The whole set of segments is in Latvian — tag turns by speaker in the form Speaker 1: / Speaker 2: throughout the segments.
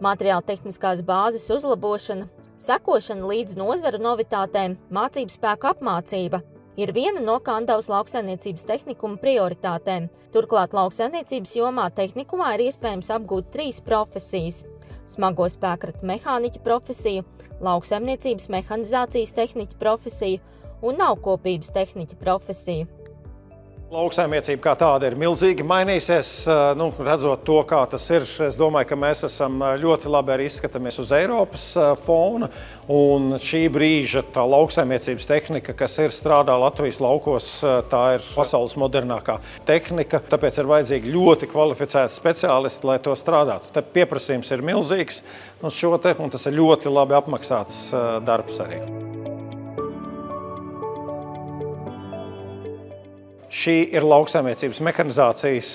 Speaker 1: Materiāla tehniskās bāzes uzlabošana, sekošana līdz nozaru novitātēm, mācību spēku apmācība ir viena no Kandavas lauksaimniecības tehnikuma prioritātēm. Turklāt lauksaimniecības jomā tehnikumā ir iespējams apgūt 3 profesijas – smago spēkratu mehāniķa profesiju, lauksaimniecības mehanizācijas tehniķa profesiju un naukopības tehniķa profesiju.
Speaker 2: Lauksaimniecība kā tāda ir milzīgi mainīsies, redzot to, kā tas ir. Es domāju, ka mēs esam ļoti labi arī izskatāmies uz Eiropas fona, un šī brīža tā lauksaimniecības tehnika, kas strādā Latvijas laukos, tā ir pasaules modernākā tehnika, tāpēc ir vajadzīgi ļoti kvalificēti speciālisti, lai to strādātu. Te pieprasījums ir milzīgs uz šo te, un tas ir ļoti labi apmaksāts darbs arī. Šī ir lauksaimniecības mehanizācijas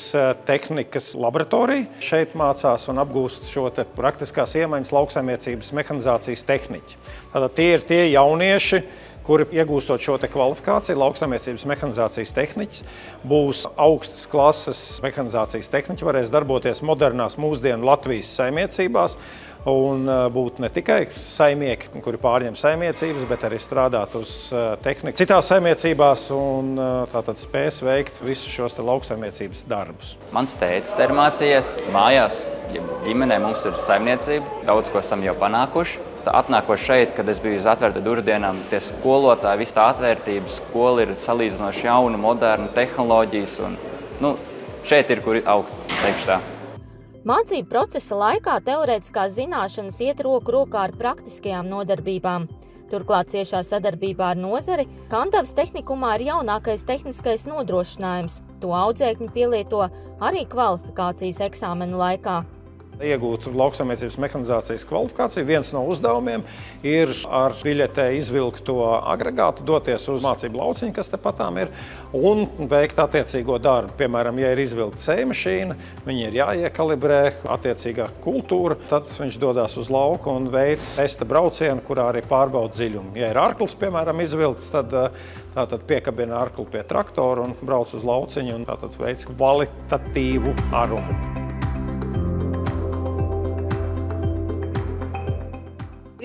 Speaker 2: tehnikas laboratorija. Šeit mācās un apgūst šo te praktiskās iemaņas lauksaimniecības mehanizācijas tehniķi. Tātad tie ir tie jaunieši, kuri iegūstot šo te kvalifikāciju, lauksaimniecības mehanizācijas tehniķis, būs augstas klases mehanizācijas tehniķi, varēs darboties modernās mūsdienu Latvijas saimniecībās un būt ne tikai saimnieki, kuri pārņem saimniecības, bet arī strādāt uz tehniku citās saimniecībās un tātad spēs veikt visus šos te lauksaimniecības darbus.
Speaker 3: Mans tētis te ir mācījies mājās, ģimenē mums ir saimniecība, daudz ko esam jau panākuši. Atnākot šeit, kad es biju uz atvērta durvdienām, tie skolotāji, viss tā atvērtība, skola ir salīdzinoši jauna, moderna, tehnoloģijas un, šeit ir, kur augt, teikšu tā.
Speaker 1: Mācību procesa laikā teorētiskās zināšanas iet roku rokā ar praktiskajām nodarbībām. Turklāt ciešā sadarbībā ar nozari Kandavas tehnikumā ir jaunākais tehniskais nodrošinājums. To audzēkņi pielieto arī kvalifikācijas eksāmenu laikā.
Speaker 2: Iegūt lauksaimniecības mehanizācijas kvalifikāciju, viens no uzdevumiem ir ar biļetē izvilkt to agregātu, doties uz mācību lauciņu, kas tepatām ir, un veikt attiecīgo darbu. Piemēram, ja ir izvilkta sējmašīna, viņi ir jāiekalibrē attiecīgā kultūra, tad viņš dodās uz lauku un veic testa braucienu, kurā arī pārbauda dziļumu. Ja ir arklis, piemēram, izvilkts, tad tātad piekabina arkli pie traktora un brauc uz lauciņu un tātad veic kvalitatīvu arumu.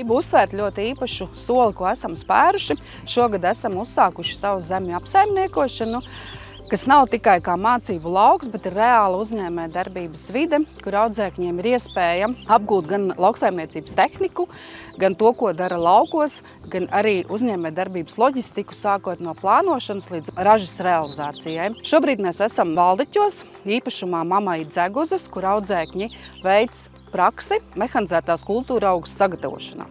Speaker 4: Gribu uzsvērt ļoti īpašu soli, ko esam spēruši. Šogad esam uzsākuši savu zemju apsaimniekošanu, kas nav tikai kā mācību lauks, bet ir reāla uzņēmē darbības vide, kur audzēkņiem ir iespēja apgūt gan lauksaimniecības tehniku, gan to, ko dara laukos, gan arī uzņēmē darbības loģistiku, sākot no plānošanas līdz ražas realizācijai. Šobrīd mēs esam Valdeķos, īpašumā Mamai Dzeguzas, kur audzēkņi veic praksi mehanizētās kultūra augu sagatavošanā.